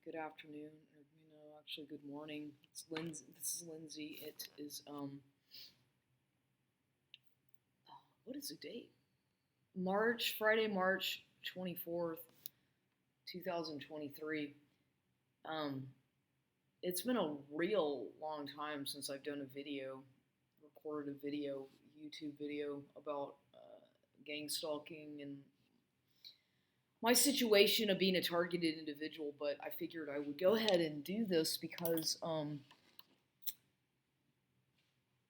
good afternoon, or actually good morning. It's Lindsay. This is Lindsay. It is what is the date? Friday, March 24th, 2023. Um, it's been a real long time since I've done a video, recorded a video, YouTube video about gang stalking and my situation of being a targeted individual, but I figured I would go ahead and do this because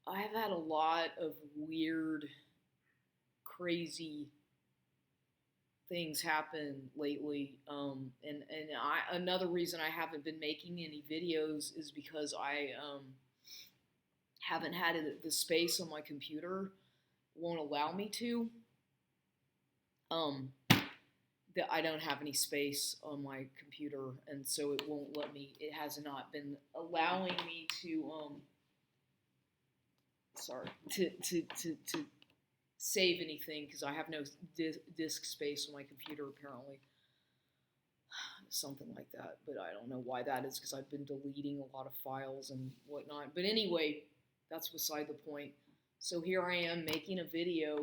I've had a lot of weird, crazy things happen lately. Another reason I haven't been making any videos is because I haven't had the space on my computer won't allow me to. That I don't have any space on my computer, and so it won't let me. It has not been allowing me to to save anything because I have no disk space on my computer apparently. Something like that, but I don't know why that is because I've been deleting a lot of files and whatnot. But anyway, that's beside the point. So here I am making a video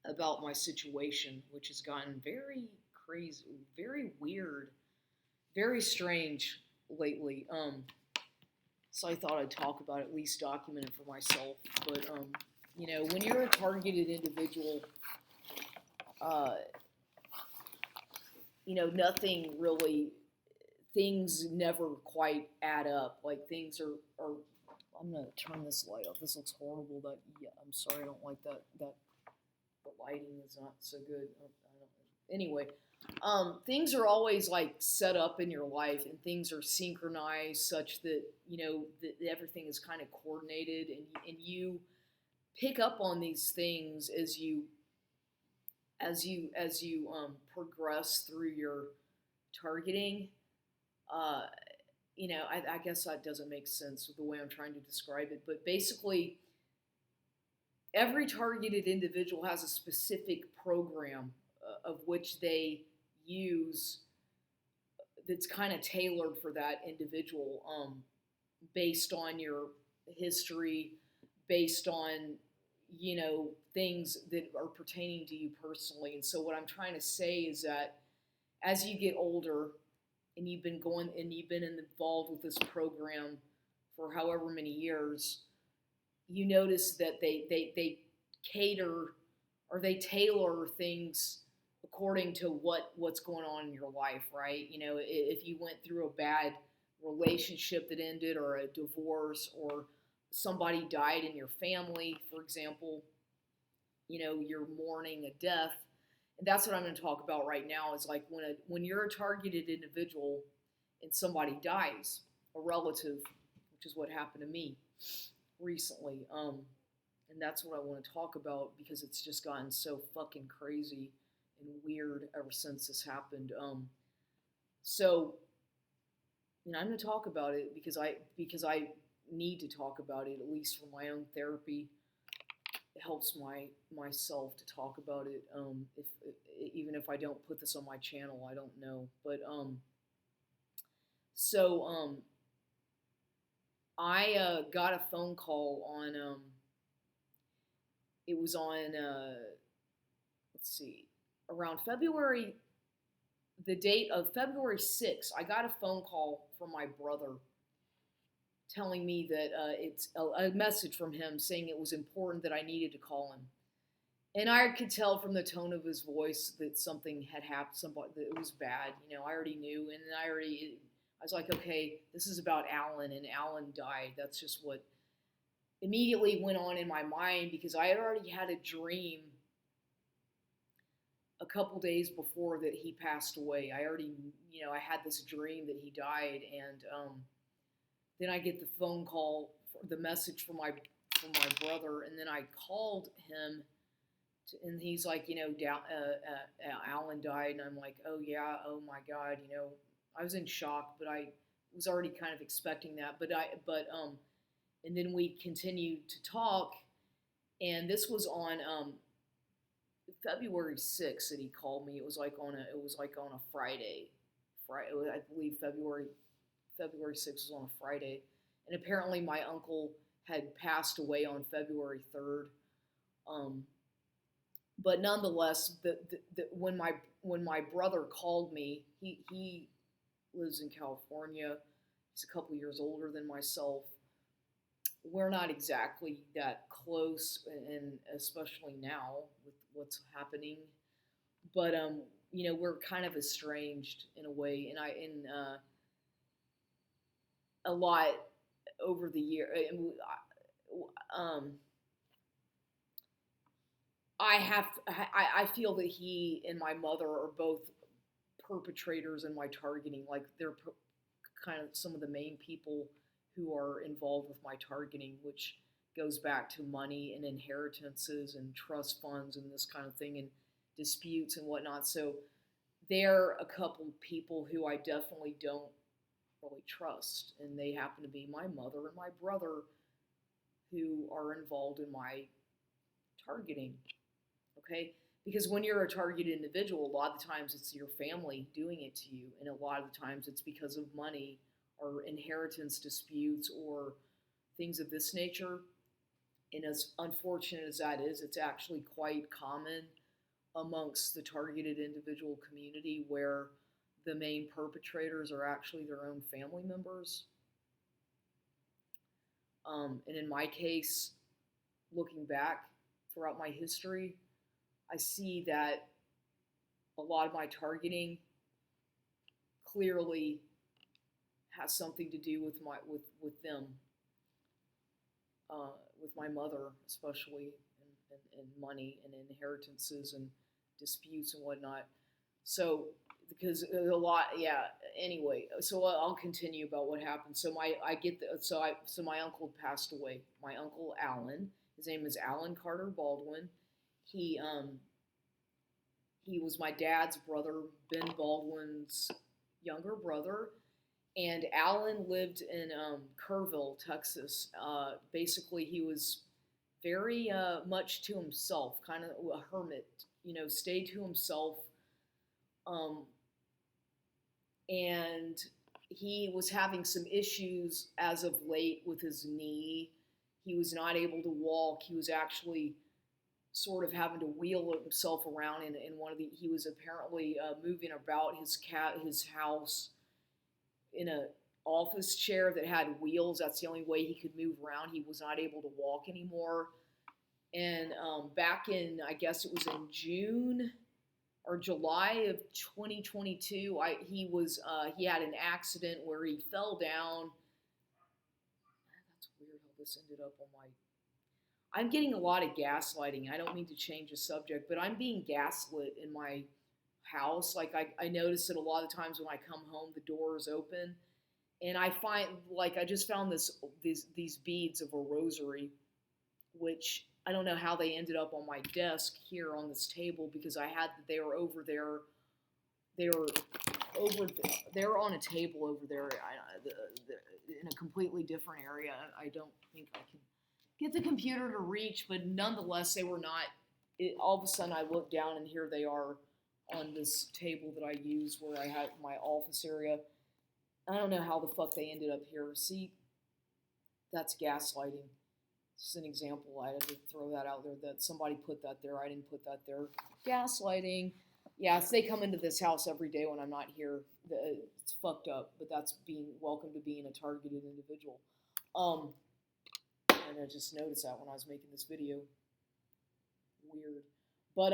about my situation, which has gotten very crazy, very weird, very strange lately. So I thought I'd talk about it, at least document it for myself. But when you're a targeted individual, nothing really, things never quite add up. Like things are I'm gonna turn this light off. This looks horrible. I'm sorry, I don't like that. The lighting is not so good. Anyway, things are always like set up in your life, and things are synchronized such that that everything is kind of coordinated, and you pick up on these things as you progress through your targeting. I guess that doesn't make sense with the way I'm trying to describe it, but basically, every targeted individual has a specific program of which they use that's kind of tailored for that individual, based on your history, based on things that are pertaining to you personally. And so what I'm trying to say is that as you get older and you've been involved with this program for however many years, you notice that they cater or they tailor things according to what's going on in your life, right? If you went through a bad relationship that ended, or a divorce, or somebody died in your family, for example, you're mourning a death. And that's what I'm going to talk about right now, is like when you're a targeted individual and somebody dies, a relative, which is what happened to me recently. And that's what I want to talk about because it's just gotten so fucking crazy and weird ever since this happened. So I'm going to talk about it because I need to talk about it, at least for my own therapy. It helps myself to talk about it. If even if I don't put this on my channel, I don't know. But I got a phone call on it was on let's see, around February, the date of February 6th. I got a phone call from my brother telling me that it's a message from him saying it was important that I needed to call him. And I could tell from the tone of his voice that something had happened, that it was bad. I already knew, and I was like, okay, this is about Alan, and Alan died. That's just what immediately went on in my mind, because I had already had a dream a couple days before that he passed away. I had this dream that he died, and then I get the phone call, the message from my brother, and then I called him, and he's like, Alan died, and I'm like, oh yeah, oh my God, I was in shock, but I was already kind of expecting that, and then we continued to talk, and this was on February 6th that he called me. It was like on a Friday, Friday. I believe February 6th was on a Friday, and apparently my uncle had passed away on February 3rd. Um, but nonetheless, when my brother called me, he lives in California. He's a couple years older than myself. We're not exactly that close, and especially now with what's happening. But we're kind of estranged in a way, and a lot over the year. Um, I feel that he and my mother are both perpetrators in my targeting. Like they're kind of some of the main people who are involved with my targeting, which goes back to money and inheritances and trust funds and this kind of thing and disputes and whatnot. So they're a couple people who I definitely don't really trust, and they happen to be my mother and my brother who are involved in my targeting. Okay? Because when you're a targeted individual, a lot of the times it's your family doing it to you, and a lot of the times it's because of money or inheritance disputes or things of this nature. And as unfortunate as that is, it's actually quite common amongst the targeted individual community where the main perpetrators are actually their own family members. And in my case, looking back throughout my history, I see that a lot of my targeting clearly has something to do with them, with my mother especially, and money and inheritances and disputes and whatnot. So because a lot, yeah. Anyway, so I'll continue about what happened. So my uncle passed away. My uncle Alan, his name is Alan Carter Baldwin. He was my dad's brother, Ben Baldwin's younger brother, and Alan lived in Kerrville, Texas. Basically, he was very much to himself, kind of a hermit. Stayed to himself. And he was having some issues as of late with his knee. He was not able to walk. He was actually sort of having to wheel himself around in one of he was apparently moving about his house in a office chair that had wheels. That's the only way he could move around. He was not able to walk anymore. And back in, I guess it was in June or July of 2022, he had an accident where he fell down. That's weird how this ended up on my. I'm getting a lot of gaslighting. I don't mean to change the subject, but I'm being gaslit in my house. Like I notice that a lot of times when I come home, the door is open, and I find I just found these beads of a rosary, which I don't know how they ended up on my desk here on this table because they were over there. They were on a table over there in a completely different area. I don't think I can get the computer to reach, but nonetheless, they were not. All of a sudden, I look down and here they are on this table that I use where I have my office area. I don't know how the fuck they ended up here. See, that's gaslighting. Just an example. I had to throw that out there that somebody put that there. I didn't put that there. Gaslighting. Yes, they come into this house every day when I'm not here. It's fucked up, but that's being welcome to being a targeted individual. And I just noticed that when I was making this video. Weird. But